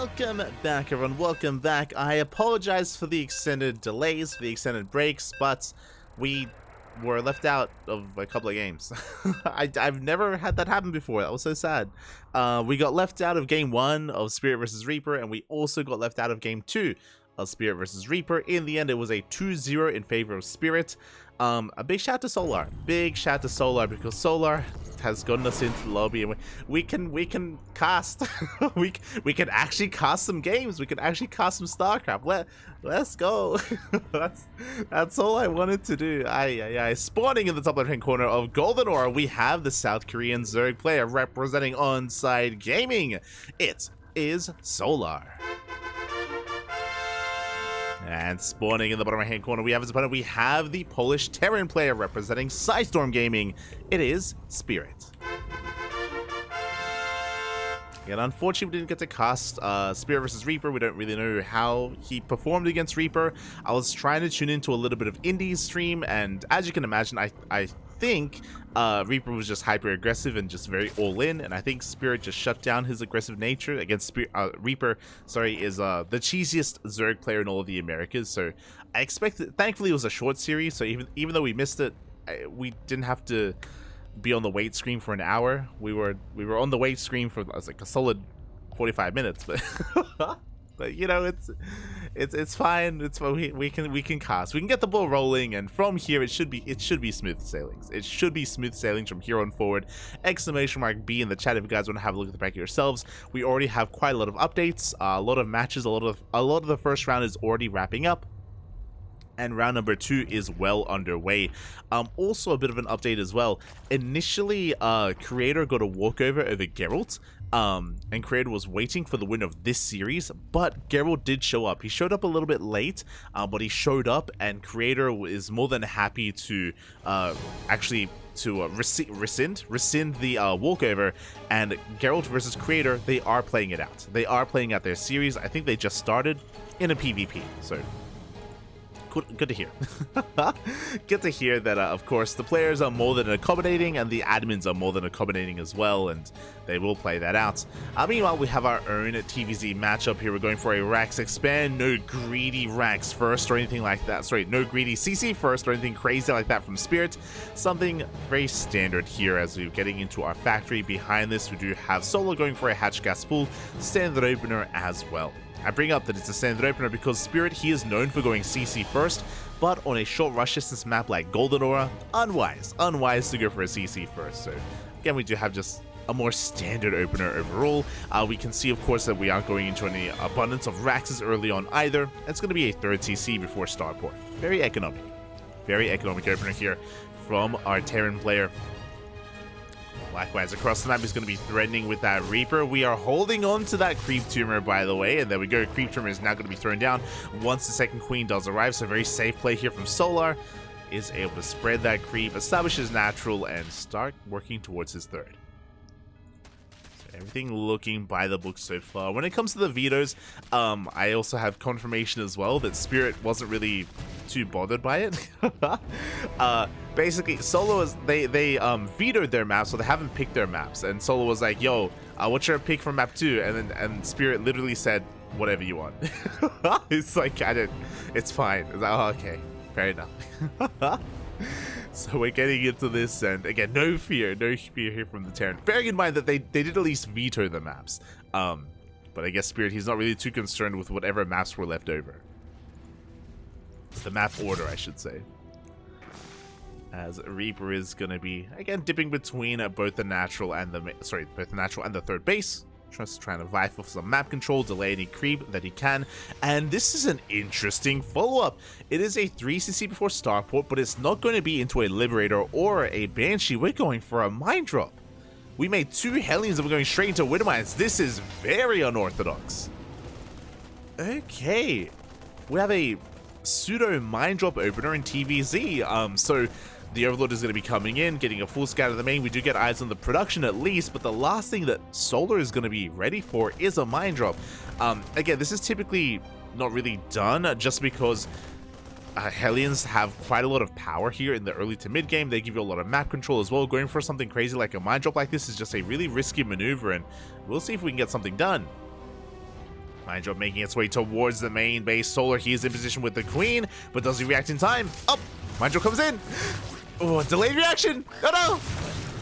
Welcome back, everyone. Welcome back. I apologize for the extended delays, for the extended breaks, but we were left out of a couple of games. I've never had that happen before. That was so sad. We got left out of Game 1 of Spirit vs. Reaper, and we also got left out of Game 2 of Spirit vs. Reaper. In the end, it was a 2-0 in favor of Spirit. A big shout to Solar. Big shout to Solar, because Solar has gotten us into the lobby, and we can cast. we can actually cast some games. We can actually cast some StarCraft. Let's go. that's all I wanted to do. Spawning in the top left-hand corner of Golden Aura, we have the South Korean Zerg player representing Onside Gaming. It is Solar. And spawning in the bottom right-hand corner, we have his opponent. We have the Polish Terran player representing Psystorm Gaming. It is Spirit. And unfortunately, we didn't get to cast Spirit vs. Reaper. We don't really know how he performed against Reaper. I was trying to tune into a little bit of Indie's stream, and as you can imagine, I think Reaper was just hyper aggressive and just very all in, and I think Spirit just shut down his aggressive nature against Reaper. Sorry, is the cheesiest Zerg player in all of the Americas. So I expected. Thankfully, it was a short series, so even though we missed it, we didn't have to be on the wait screen for an hour. We were on the wait screen for like a solid 45 minutes, but but you know, it's fine. It's fine. We can cast. We can get the ball rolling, and from here it should be smooth sailings. It should be smooth sailings from here on forward. Exclamation mark B in the chat if you guys want to have a look at the back yourselves. We already have quite a lot of updates, a lot of matches, a lot of the first round is already wrapping up, and round number 2 is well underway. Also a bit of an update as well. Initially, Creator got a walkover over Geralt, and Creator was waiting for the win of this series, but Geralt did show up. He showed up a little bit late, but he showed up, and Creator is more than happy to rescind the walkover. And Geralt versus Creator, they are playing it out. They are playing out their series. I think they just started in a PvP, so good to hear. Good to hear that, of course, the players are more than accommodating, and the admins are more than accommodating as well, and they will play that out. Meanwhile, we have our own TVZ matchup here. We're going for a Rax expand. No greedy Rax first or anything like that. Sorry, no greedy CC first or anything crazy like that from Spirit. Something very standard here as we're getting into our factory. Behind this, we do have Solo going for a hatch gas pool, standard opener as well. I bring up that it's a standard opener because Spirit, he is known for going CC first, but on a short rush distance map like Golden Aura, unwise to go for a CC first. So again, we do have just a more standard opener overall. We can see, of course, that we aren't going into any abundance of Raxes early on either. It's going to be a third CC before Starport. Very economic opener here from our Terran player. Likewise, across the map is going to be threatening with that Reaper. We are holding on to that Creep Tumor, by the way, and there we go. Creep Tumor is now going to be thrown down once the second Queen does arrive, so very safe play here from Solar. Is able to spread that creep, establish his natural, and start working towards his third. So everything looking by the book so far. When it comes to the vetoes, I also have confirmation as well that Spirit wasn't really too bothered by it. Basically, Solo is they vetoed their maps, so they haven't picked their maps. And Solo was like, "Yo, what's your pick for map 2?" And Spirit literally said, "Whatever you want." It's like, it's fine. It's like, oh, okay, fair enough. So we're getting into this, and again, no fear here from the Terran. Bearing in mind that they did at least veto the maps. But I guess Spirit, he's not really too concerned with whatever maps were left over. It's the map order, I should say. As Reaper is going to be, again, dipping between both the natural and the third base. Just trying to vie for some map control, delay any creep that he can. And this is an interesting follow-up. It is a 3cc before Starport, but it's not going to be into a Liberator or a Banshee. We're going for a Mind Drop. We made 2 Hellions and we're going straight into Widowmines. This is very unorthodox. Okay. We have a pseudo Mind Drop opener in TVZ. So the Overlord is going to be coming in, getting a full scout of the main. We do get eyes on the production at least, but the last thing that Solar is going to be ready for is a Mind Drop. Again, this is typically not really done just because Hellions have quite a lot of power here in the early to mid game. They give you a lot of map control as well. Going for something crazy like a Mind Drop like this is just a really risky maneuver, and we'll see if we can get something done. Mind Drop making its way towards the main base. Solar, he is in position with the queen, but does he react in time? Up! Mind Drop comes in. Oh, delayed reaction. Oh no!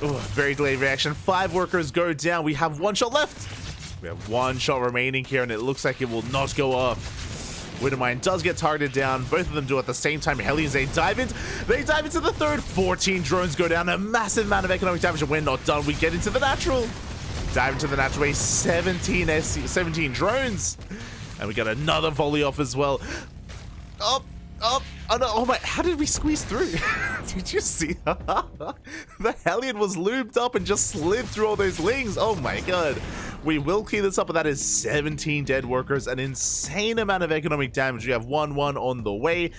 Oh, very delayed reaction. 5 workers go down. We have 1 shot left. We have 1 shot remaining here, and it looks like it will not go off. Widowmine does get targeted down. Both of them do at the same time. Hellions, they dive into the third. 14 drones go down. A massive amount of economic damage, and we're not done. We get into the natural. Dive into the natural way. 17 drones. And we got another volley off as well. Up. Oh no, oh my, how did we squeeze through? Did you see that? The Hellion was lubed up and just slid through all those lings. Oh my god. We will clean this up, but that is 17 dead workers, an insane amount of economic damage. We have 1-1 on the way.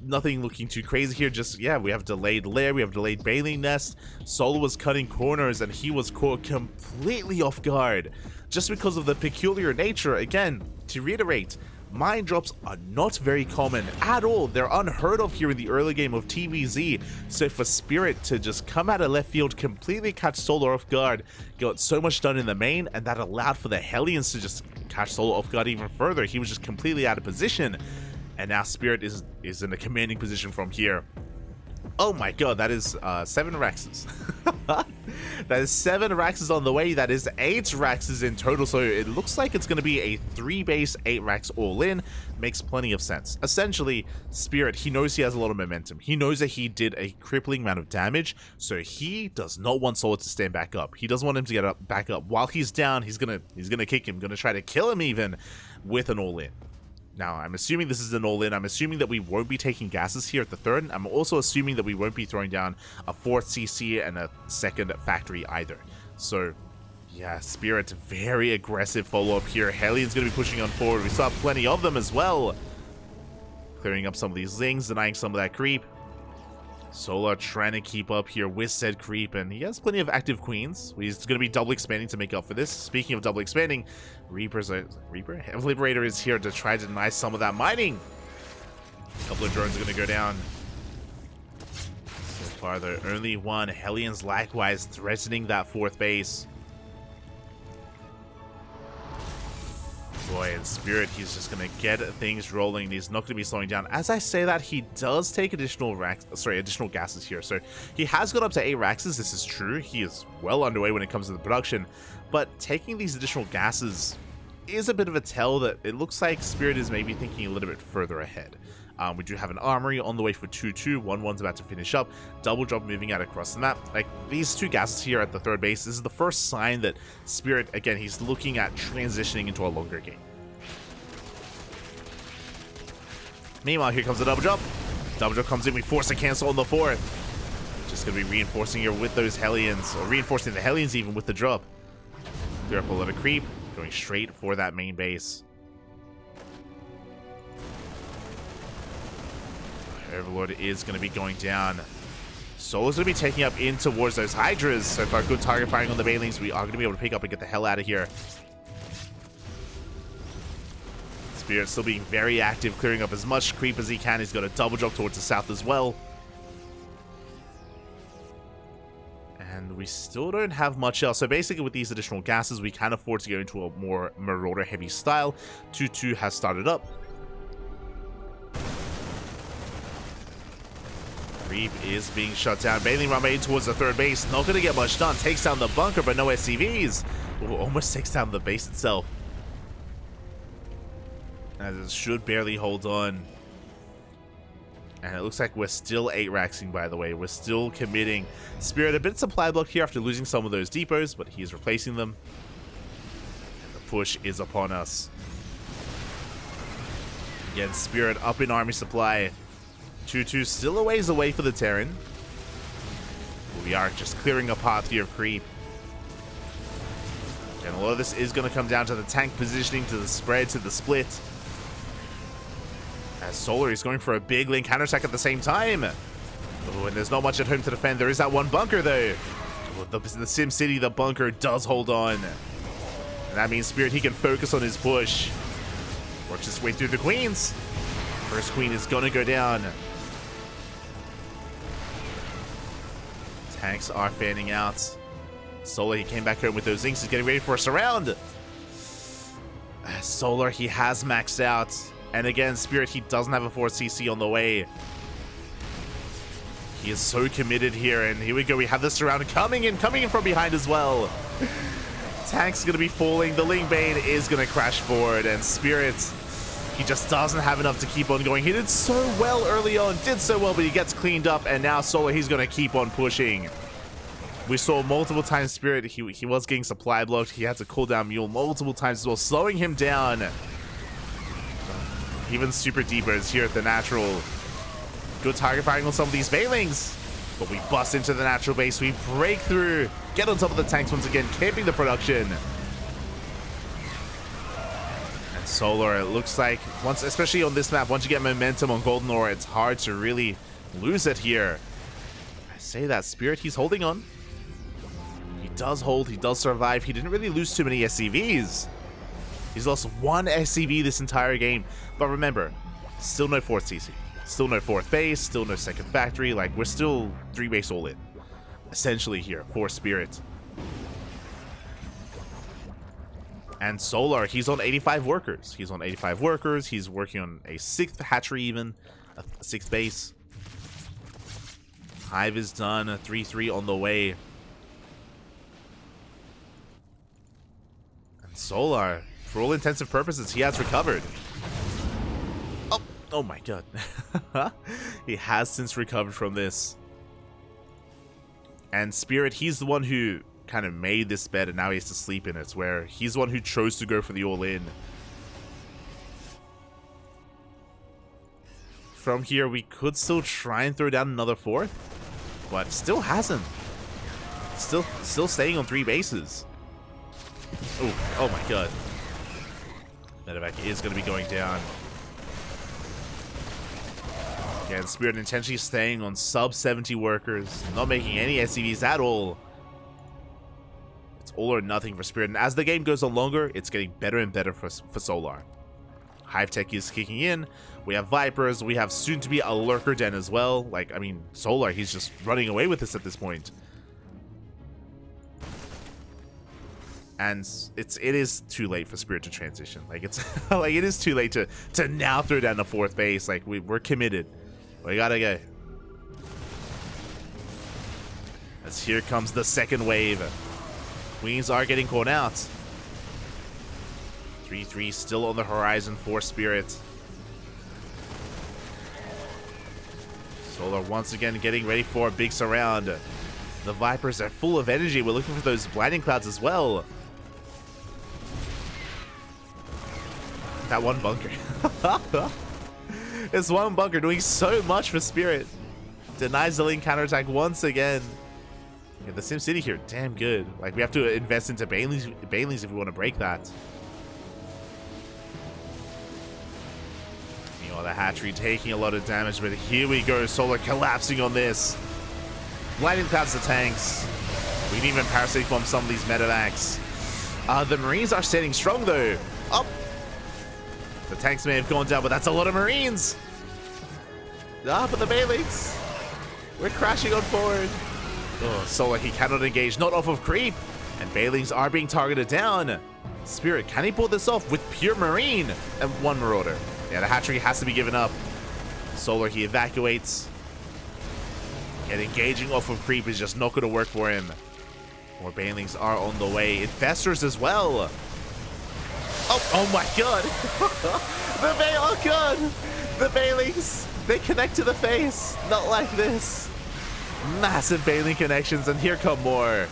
Nothing looking too crazy here. Just, yeah, we have delayed lair, we have delayed bathing nest. Solo was cutting corners, and he was caught completely off guard. Just because of the peculiar nature, again, to reiterate, mind drops are not very common at all. They're unheard of here in the early game of TVZ. So for Spirit to just come out of left field, completely catch Solo off guard, got so much done in the main, and that allowed for the Hellions to just catch Solo off guard even further. He was just completely out of position, and now Spirit is in a commanding position from here. Oh my god, that is 7 Raxes. That is 7 Raxes on the way. That is 8 Raxes in total. So it looks like it's going to be a 3 base, 8 Rax all in. Makes plenty of sense. Essentially, Spirit, he knows he has a lot of momentum. He knows that he did a crippling amount of damage. So he does not want Solo to stand back up. He doesn't want him to get back up. While he's down, he's gonna kick him. Gonna try to kill him even with an all in. Now, I'm assuming this is an all-in. I'm assuming that we won't be taking gases here at the third. I'm also assuming that we won't be throwing down a 4th CC and a 2nd factory either. So, yeah, Spirit, very aggressive follow-up here. Hellion's going to be pushing on forward. We saw plenty of them as well. Clearing up some of these lings, denying some of that creep. Solar trying to keep up here with said creep, and he has plenty of active queens. He's going to be double expanding to make up for this. Speaking of double expanding, Reaper Liberator is here to try to deny some of that mining. A couple of drones are going to go down. So far, though, only 1. Hellions likewise threatening that 4th base. Boy, in Spirit, he's just going to get things rolling. He's not going to be slowing down. As I say that, he does take additional gases here. So he has got up to 8 Raxes. This is true. He is well underway when it comes to the production. But taking these additional gases is a bit of a tell that it looks like Spirit is maybe thinking a little bit further ahead. We do have an armory on the way for 2-2. 1-1's about to finish up. Double drop moving out across the map. Like, these 2 gases here at the 3rd base, this is the first sign that Spirit, again, he's looking at transitioning into a longer game. Meanwhile, here comes the double drop. Double drop comes in. We force a cancel on the 4th. Just going to be reinforcing here with those Hellions, or reinforcing the Hellions even with the drop. Clear up a little creep, going straight for that main base. Overlord is going to be going down. Solo's going to be taking up in towards those Hydras. So far, good target firing on the Banelings. We are going to be able to pick up and get the hell out of here. Spirit still being very active, clearing up as much creep as he can. He's got a double drop towards the south as well. And we still don't have much else. So basically with these additional gases, we can afford to go into a more Marauder heavy style. 2-2 has started up. Creep is being shut down. Bathing Ram made towards the 3rd base. Not going to get much done. Takes down the bunker, but no SCVs. Ooh, almost takes down the base itself. As it should barely hold on. And it looks like we're still 8 Raxing, by the way. We're still committing. Spirit a bit supply block here after losing some of those depots, but he is replacing them. And the push is upon us. Again, Spirit up in army supply. 2-2 still a ways away for the Terran. We are just clearing a path here of creep. And a lot of this is going to come down to the tank positioning, to the spread, to the split. As Solar is going for a big link counterattack at the same time. Oh, and there's not much at home to defend. There is that one bunker, though. Oh, the Sim City, the bunker does hold on. And that means Spirit, he can focus on his push. Works his way through the queens. First queen is going to go down. Tanks are fanning out. Solar, he came back home with those inks. He's getting ready for a surround. Solar, he has maxed out. And again, Spirit, he doesn't have a 4CC on the way. He is so committed here, and here we go. We have the surround coming in from behind as well. Tank's going to be falling. The Ling Bane is going to crash forward, and Spirit, he just doesn't have enough to keep on going. He did so well early on, did so well, but he gets cleaned up, and now Solar, he's going to keep on pushing. We saw multiple times Spirit, he was getting supply blocked. He had to cool down Mule multiple times as well, slowing him down. Even Super Deeper is here at the natural. Good target firing on some of these Veilings, but we bust into the natural base. We break through, get on top of the tanks once again, camping the production. And Solar, it looks like, especially on this map, once you get momentum on Golden Ore, it's hard to really lose it here. I say that, Spirit, he's holding on. He does hold, he does survive. He didn't really lose too many SCVs. He's lost one SCV this entire game. But remember, still no 4th CC. Still no 4th base, still no 2nd factory. Like, we're still 3 base all in, essentially, here for Spirit. And Solar, he's on 85 workers. He's on 85 workers. He's working on a 6th hatchery, even a 6th base. Hive is done. A 3-3 on the way. And Solar, for all intensive purposes, he has recovered. Oh my god. He has since recovered from this. And Spirit, he's the one who kind of made this bed, and now he has to sleep in it, where he's the one who chose to go for the all-in. From here, we could still try and throw down another 4th, but still hasn't. Still staying on 3 bases. Oh my god. Medevac is going to be going down. Again, Spirit intentionally staying on sub 70 workers, not making any SCVs at all. It's all or nothing for Spirit, and as the game goes on longer, it's getting better and better for Solar. Hive Tech is kicking in. We have Vipers. We have soon to be a Lurker Den as well. Like, I mean, Solar, he's just running away with this at this point. And it is too late for Spirit to transition. Like, it's like, it is too late to now throw down the 4th base. Like, we're committed. We gotta go. As here comes the 2nd wave. Queens are getting caught out. 3-3 still on the horizon for Spirit. Solar once again getting ready for a big surround. The Vipers are full of energy. We're looking for those blinding clouds as well. That one bunker. It's one bunker doing so much for Spirit. Denies the link counterattack once again. Yeah, the SimCity here, damn good. Like, we have to invest into Banelings if we want to break that. Meanwhile, the hatchery taking a lot of damage, but here we go. Solar collapsing on this. Lightning clouds the tanks. We can even parasitic bomb some of these medevacs. The Marines are standing strong though. Up. The tanks may have gone down, but that's a lot of Marines. But the Banelings. We're crashing on forward. Oh, Solar, he cannot engage, not off of creep. And Banelings are being targeted down. Spirit, can he pull this off with pure Marine and 1 Marauder? Yeah, the hatchery has to be given up. Solar, he evacuates. And engaging off of creep is just not going to work for him. More Banelings are on the way. Infestors as well. Oh my god. Oh god. The Banelings, they connect to the face. Not like this. Massive Baneling connections, and here come more.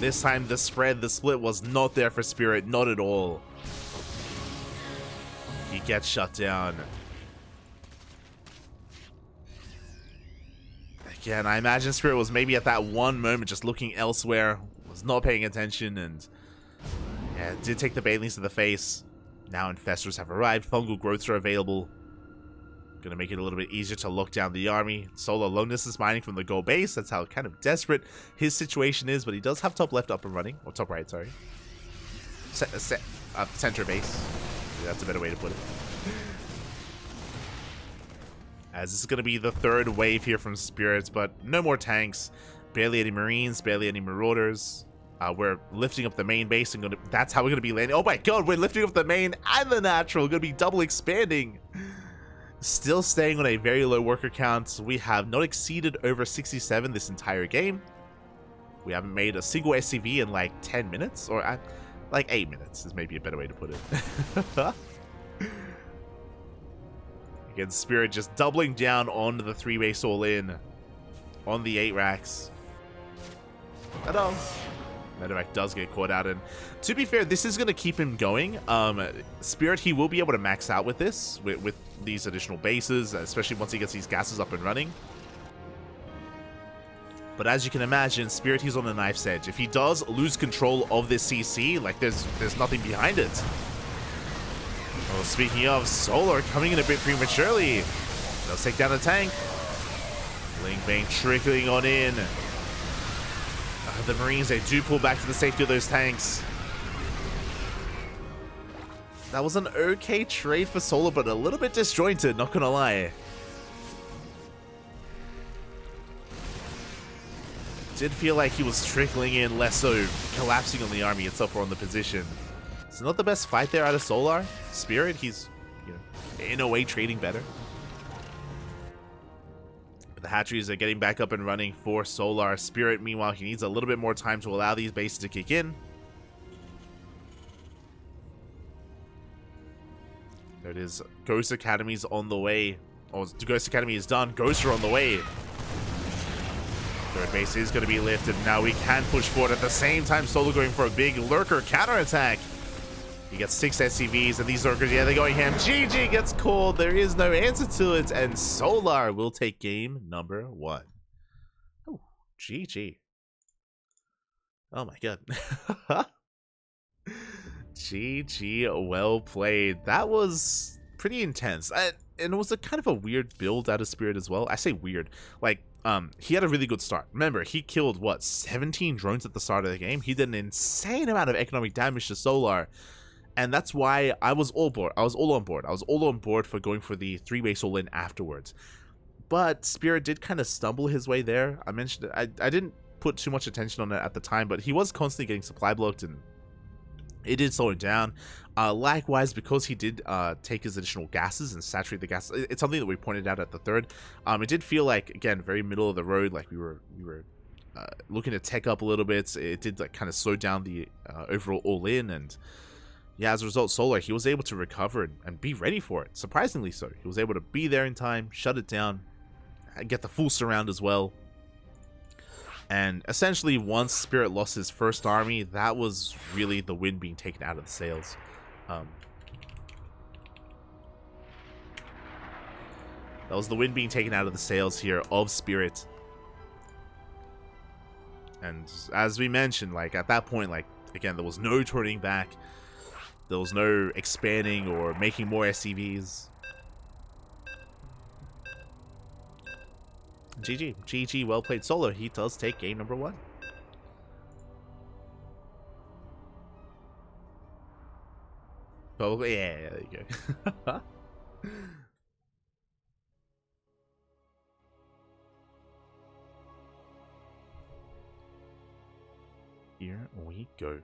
This time the split was not there for Spirit, not at all. He gets shut down. Again, I imagine Spirit was maybe at that one moment just looking elsewhere, was not paying attention, and yeah, did take the Banelings to the face. Now Infestors have arrived, fungal growths are available. Gonna make it a little bit easier to lock down the army. Solo Loneness is mining from the goal base. That's how kind of desperate his situation is, but he does have top left up and running. Or top right, sorry. Center base. Yeah, that's a better way to put it. As this is gonna be the 3rd wave here from Spirits, but no more tanks. Barely any Marines, barely any Marauders. We're lifting up the main base and that's how we're going to be landing. Oh my god, we're lifting up the main and the natural. Going to be double expanding. Still staying on a very low worker count. We have not exceeded over 67 this entire game. We haven't made a single SCV in like 10 minutes, or like 8 minutes is maybe a better way to put it. Again, Spirit just doubling down on the 3-base all-in on the 8 racks. Medevac does get caught out, and to be fair, this is going to keep him going. Spirit, he will be able to max out with this, with these additional bases, especially once he gets these gases up and running. But as you can imagine, Spirit, he's on a knife's edge. If he does lose control of this CC, like there's nothing behind it. Oh, speaking of, Solar coming in a bit prematurely. They'll take down the tank. Link Bane trickling on in. The Marines, they do pull back to the safety of those tanks. That was an okay trade for Solar, but a little bit disjointed, not gonna lie. Did feel like he was trickling in, less so collapsing on the army itself or on the position. It's not the best fight there out of Solar. Spirit, he's, you know, in a way trading better. But the hatcheries are getting back up and running for Solar. Spirit, meanwhile, he needs a little bit more time to allow these bases to kick in. There it is. Ghost Academy's on the way. Oh, Ghost Academy is done. Ghosts are on the way. Third base is going to be lifted. Now we can push forward. At the same time, Solar going for a big lurker counterattack. He gets 6 SCVs, and these lurkers, yeah, they're going ham. GG gets called. There is no answer to it, and Solar will take game number 1. Oh, GG. Oh my god. GG, well played. That was pretty intense. And it was a kind of a weird build out of Spirit as well. I say weird. Like, he had a really good start. Remember, he killed, what, 17 drones at the start of the game? He did an insane amount of economic damage to Solar. And that's why I was all board. I was all on board. I was all on board for going for the 3-base all-in afterwards. But Spirit did kind of stumble his way there. I mentioned it. I didn't put too much attention on it at the time, but he was constantly getting supply blocked, and it did slow him down. Likewise, because he did take his additional gases and saturate the gas, it's something that we pointed out at the third. It did feel like, again, very middle of the road, like we were looking to tech up a little bit. It did like kind of slow down the overall all-in, and yeah, as a result, Solar, he was able to recover and be ready for it. Surprisingly so. He was able to be there in time, shut it down, and get the full surround as well. And essentially, once Spirit lost his first army, that was really the wind being taken out of the sails. That was the wind being taken out of the sails here of Spirit. And as we mentioned, like at that point, like again, there was no turning back. There was no expanding or making more SCVs. GG. GG, well played Solar. He does take game number 1. Probably, yeah, there you go. Here we go.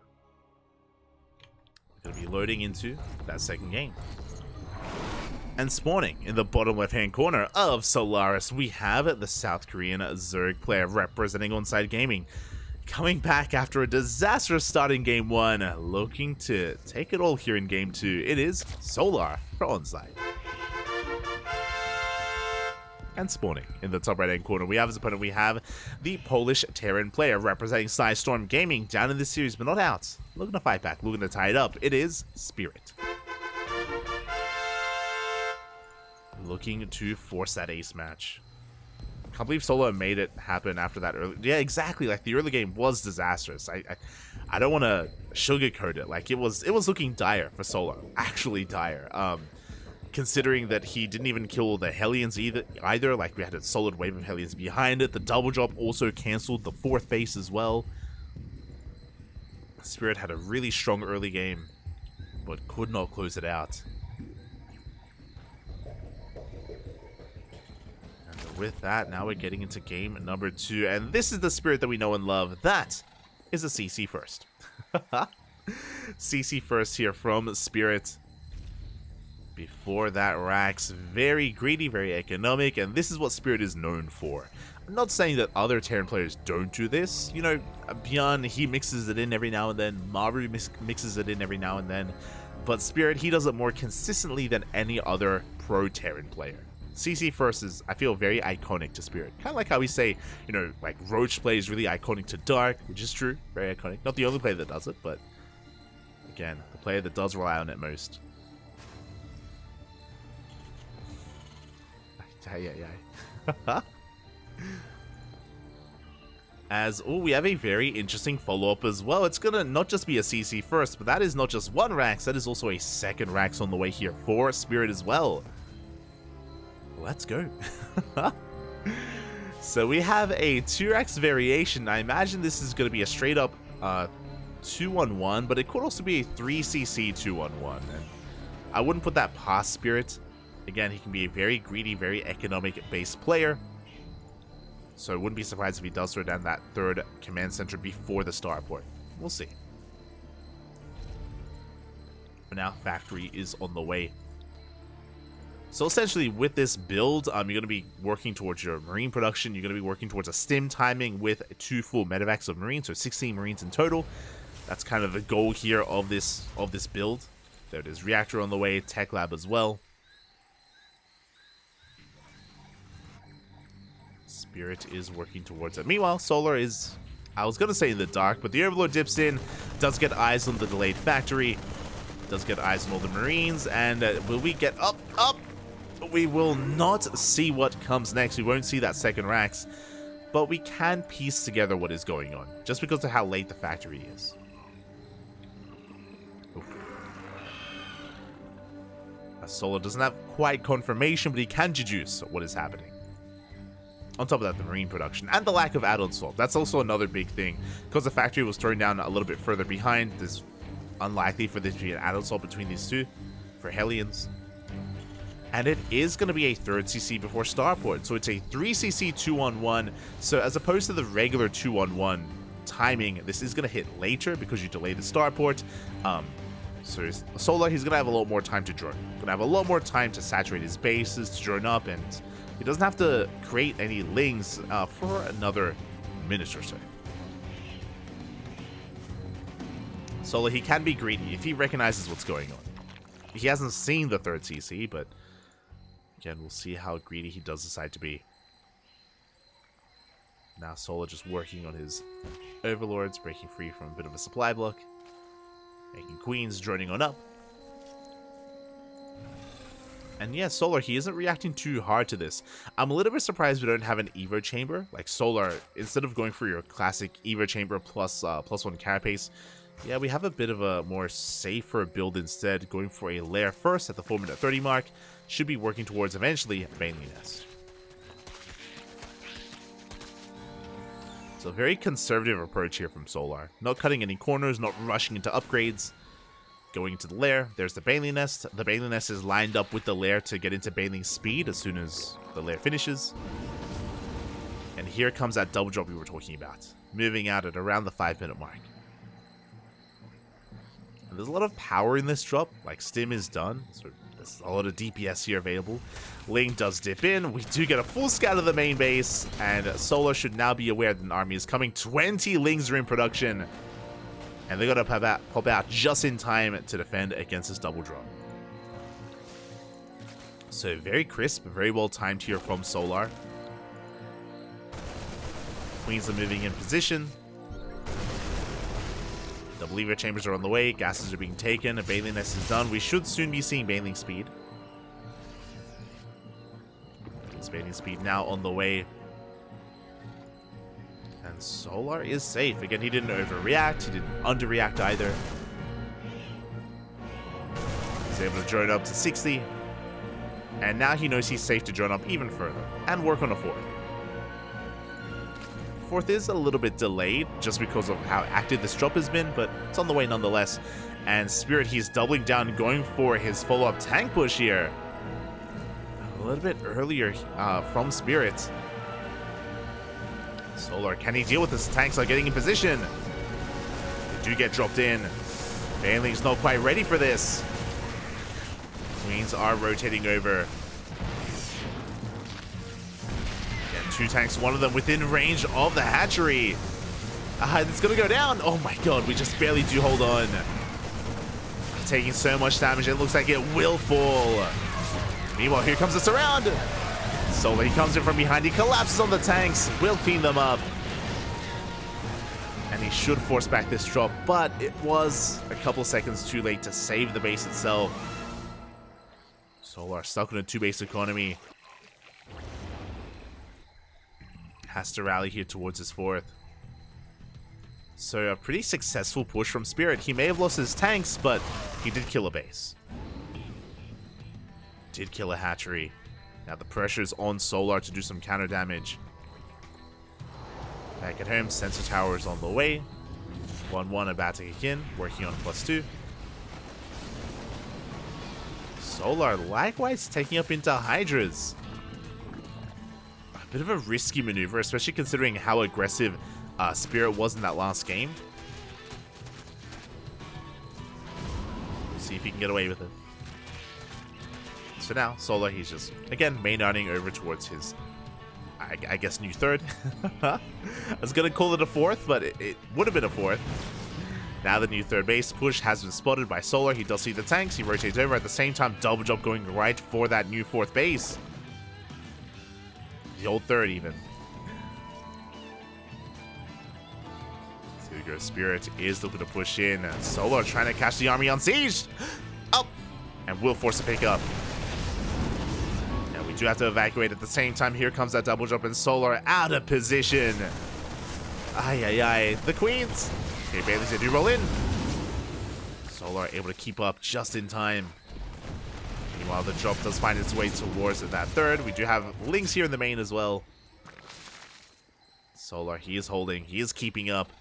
We're going to be loading into that second game. And spawning in the bottom left-hand corner of Solaris, we have the South Korean Zerg player representing Onside Gaming. Coming back after a disastrous start in Game 1, looking to take it all here in Game 2. It is Solar for Onside. And spawning in the top right-hand corner, we have as opponent, we have the Polish Terran player representing Storm Gaming, down in this series but not out. Looking to fight back, looking to tie it up. It is Spirit. Looking to force that ace match. Can't believe Solar made it happen after that early. Yeah, exactly. Like the early game was disastrous. I don't want to sugarcoat it. Like it was looking dire for Solar. Actually dire. Considering that he didn't even kill the Hellions either. Like we had a solid wave of Hellions behind it. The double drop also canceled the 4th base as well. Spirit had a really strong early game, but could not close it out. With that, now we're getting into game number 2, and this is the Spirit that we know and love. That is a CC first. CC first here from Spirit. Before that, Rax, very greedy, very economic, and this is what Spirit is known for. I'm not saying that other Terran players don't do this. You know, Bjorn, he mixes it in every now and then. Maru mixes it in every now and then. But Spirit, he does it more consistently than any other pro Terran player. CC first is, I feel, very iconic to Spirit. Kind of like how we say, you know, like Roach play is really iconic to Dark, which is true, very iconic. Not the only player that does it, but again, the player that does rely on it most. As, oh, we have a very interesting follow-up as well. It's gonna not just be a CC first, but that is not just one Rax, that is also a second Rax on the way here for Spirit as well. Let's go. So we have a 2-Rax variation. I imagine this is gonna be a straight up 2-on-1, but it could also be a 3cc 2-on-1. And I wouldn't put that past Spirit. Again, he can be a very greedy, very economic-based player. So I wouldn't be surprised if he does throw down that third command center before the starport. We'll see. For now, factory is on the way. So essentially, with this build, you're going to be working towards your marine production. You're going to be working towards a stim timing with 2 full medevacs of marines, so 16 marines in total. That's kind of the goal here of this build. There it is, reactor on the way, tech lab as well. Spirit is working towards it. Meanwhile, Solar is, I was going to say in the dark, but the Overlord dips in, does get eyes on the delayed factory, does get eyes on all the marines, and will we get up? We will not see what comes next. We won't see that second Rax, but we can piece together what is going on, just because of how late the factory is. Solar doesn't have quite confirmation, but he can deduce what is happening. On top of that, the marine production and the lack of add-on swap. That's also another big thing. Because the factory was thrown down a little bit further behind, it's unlikely for there to be an add-on swap between these two for Hellions. And it is going to be a 3rd CC before starport. So it's a 3cc 2-on-1. So as opposed to the regular 2-on-1 timing, this is going to hit later because you delay the starport. So Solar, he's going to have a lot more time to drone. Going to have a lot more time to saturate his bases, to drone up, and he doesn't have to create any lings for another minute or so. Solar, he can be greedy if he recognizes what's going on. He hasn't seen the 3rd CC, but again, we'll see how greedy he does decide to be. Now Solar just working on his overlords, breaking free from a bit of a supply block. Making queens, droning on up. And yeah, Solar, he isn't reacting too hard to this. I'm a little bit surprised we don't have an Evo chamber. Like Solar, instead of going for your classic Evo chamber plus +1 carapace, yeah, we have a bit of a more safer build instead, going for a lair first at the 4-minute 30 mark. Should be working towards eventually a Bailey Nest. So a very conservative approach here from Solar. Not cutting any corners, not rushing into upgrades. Going into the lair, there's the Bailey Nest. The Bailey Nest is lined up with the lair to get into Bailing speed as soon as the lair finishes. And here comes that double drop we were talking about. Moving out at around the 5-minute mark. And there's a lot of power in this drop, like Stim is done, so there's a lot of DPS here available. Ling does dip in, we do get a full scout of the main base, and Solar should now be aware that an army is coming. 20 Lings are in production, and they're going to pop out just in time to defend against this double drop. So very crisp, very well timed here from Solar. Queens are moving in position. The lever chambers are on the way, gases are being taken, a Bailing Nest is done. We should soon be seeing Bailing speed. Bailing speed now on the way. And Solar is safe. Again, he didn't overreact, he didn't underreact either. He's able to drone up to 60. And now he knows he's safe to drone up even further and work on a 4th. 4th is a little bit delayed just because of how active this drop has been, but it's on the way nonetheless. And Spirit, he's doubling down, going for his follow-up tank push here. A little bit earlier from Spirit. Solar, can he deal with this? Tanks are getting in position. do get dropped in. Baneling's not quite ready for this. Queens are rotating over. And 2 tanks, one of them within range of the hatchery. It's gonna go down. Oh my god, we just barely do hold on. Taking so much damage, it looks like it will fall. Meanwhile, here comes the surround. Solar, he comes in from behind, he collapses on the tanks, will clean them up. And he should force back this drop, but it was a couple seconds too late to save the base itself. Solar stuck in a 2-base economy. Has to rally here towards his 4th. So a pretty successful push from Spirit. He may have lost his tanks, but he did kill a base. Did kill a hatchery. Now the pressure's on Solar to do some counter damage. Back at home, sensor tower is on the way. 1-1 about to kick in, working on +2. Solar likewise taking up into Hydras. A bit of a risky maneuver, especially considering how aggressive Spirit was in that last game. See if he can get away with it. So now, Solar, he's just, again, main arting over towards his, I guess, new 3rd. I was going to call it a 4th, but it would have been a 4th. Now the new 3rd base push has been spotted by Solar. He does see the tanks. He rotates over. At the same time, double jump going right for that new 4th base. The old 3rd, even. Here we go. Spirit is looking to push in. Solar trying to catch the army on siege. Up! And will force a pick up. Now we do have to evacuate at the same time. Here comes that double jump, and Solar out of position. Ay. The Queens. Okay, Bailey's going to roll in. Solar able to keep up just in time. Meanwhile, the drop does find its way towards that 3rd. We do have Lynx here in the main as well. Solar, he is holding. He is keeping up.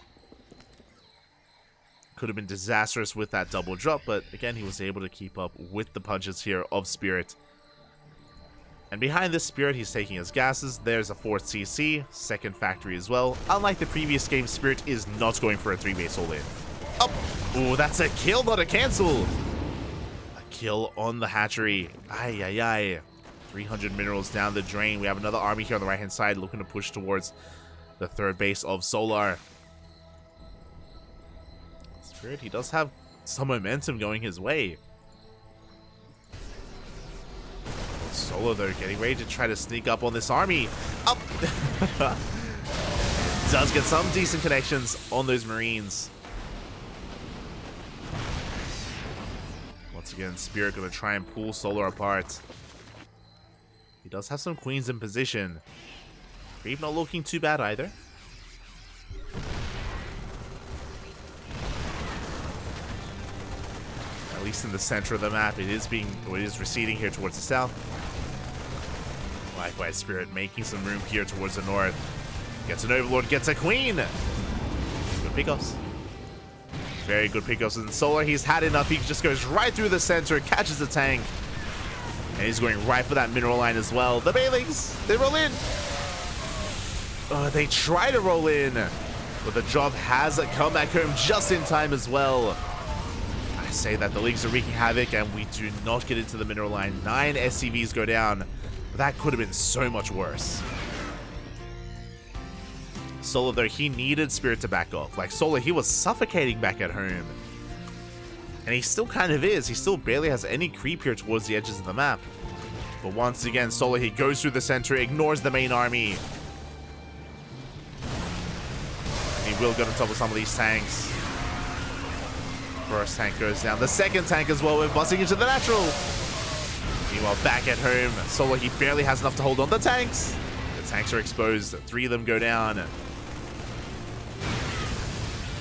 Could have been disastrous with that double drop, but again, he was able to keep up with the punches here of Spirit. And behind this Spirit, he's taking his gases. There's a 4th CC, 2nd factory as well. Unlike the previous game, Spirit is not going for a 3-base all-in. Up! Ooh, that's a kill, not a cancel! A kill on the hatchery. Ay. 300 minerals down the drain. We have another army here on the right-hand side looking to push towards the 3rd base of Solar. Spirit, he does have some momentum going his way. Solar, though, getting ready to try to sneak up on this army. Up! Does get some decent connections on those Marines. Once again, Spirit going to try and pull Solar apart. He does have some Queens in position. Creep not looking too bad either. At least in the center of the map, it is receding here towards the south. Likewise, Spirit making some room here towards the north. Gets an Overlord, gets a Queen. Good pickoffs. Very good pickoffs. And Solar, he's had enough. He just goes right through the center, catches the tank. And he's going right for that mineral line as well. The Bailings, they roll in. They try to roll in. But the job has come back home just in time as well. I say that the leagues are wreaking havoc, and we do not get into the mineral line. 9 SCVs go down. That could have been so much worse. Solar, though, he needed Spirit to back off. Like, Solar, he was suffocating back at home. And he still kind of is. He still barely has any creep here towards the edges of the map. But once again, Solar, he goes through the center, ignores the main army. And he will get on top of some of these tanks. First tank goes down. The 2nd tank as well. We're busting into the natural. Meanwhile, back at home, Solar, he barely has enough to hold on the tanks. The tanks are exposed. 3 of them go down.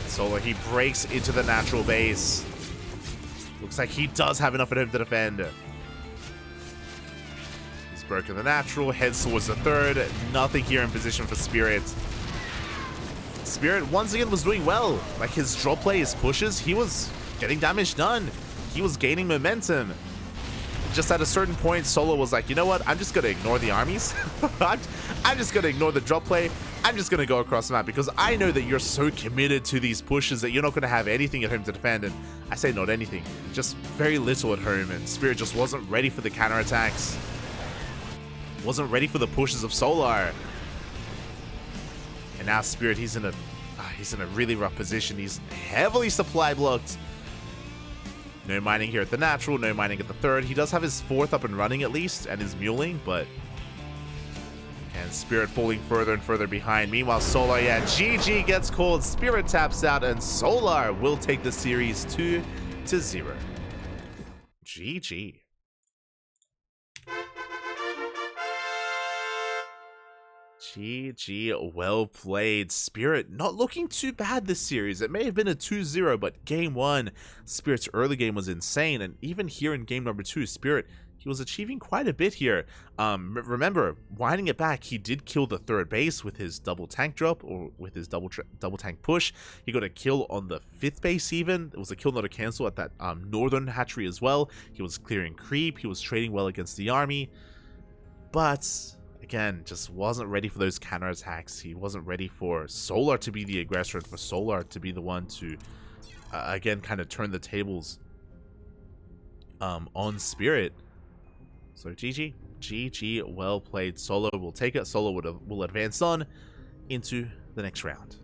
Solar, he breaks into the natural base. Looks like he does have enough at home to defend. He's broken the natural, heads towards the 3rd. Nothing here in position for Spirit. Spirit, once again, was doing well. Like, his drop play, his pushes, he was getting damage done. He was gaining momentum. Just at a certain point, Solar was like, you know what? I'm just going to ignore the armies. I'm just going to ignore the drop play. I'm just going to go across the map because I know that you're so committed to these pushes that you're not going to have anything at home to defend. And I say not anything, just very little at home. And Spirit just wasn't ready for the counterattacks. Wasn't ready for the pushes of Solar. And now Spirit, he's in a really rough position. He's heavily supply blocked. No mining here at the natural, no mining at the third. He does have his fourth up and running at least, and his muling, but... And Spirit falling further and further behind. Meanwhile, Solar, yeah, GG gets called. Spirit taps out, and Solar will take the series 2-0. GG. GG, well played. Spirit not looking too bad this series. It may have been a 2-0, but game 1, Spirit's early game was insane. And even here in game number 2, Spirit, he was achieving quite a bit here. Remember, winding it back, he did kill the third base with his double tank drop, or with his double tank push. He got a kill on the 5th base even. It was a kill, not a cancel, at that northern hatchery as well. He was clearing creep. He was trading well against the army. But... again, just wasn't ready for those counterattacks. He wasn't ready for Solar to be the aggressor and for Solar to be the one to, again, kind of turn the tables on Spirit. So GG. GG, well played. Solar will take it. Solar will advance on into the next round.